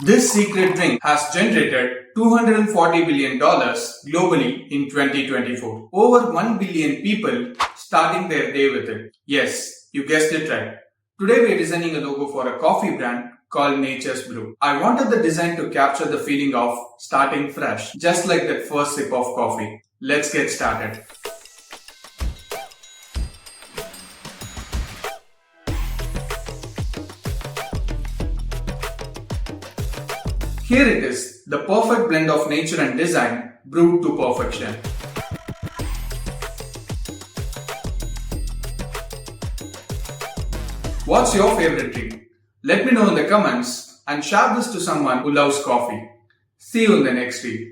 This secret drink has generated $240 billion globally in 2024. Over 1 billion people starting their day with it. Yes, you guessed it right. Today we are designing a logo for a coffee brand called Nature's Brew. I wanted the design to capture the feeling of starting fresh, just like that first sip of coffee. Let's get started. Here it is, the perfect blend of nature and design brewed to perfection. What's your favorite drink? Let me know in the comments and share this to someone who loves coffee. See you in the next video.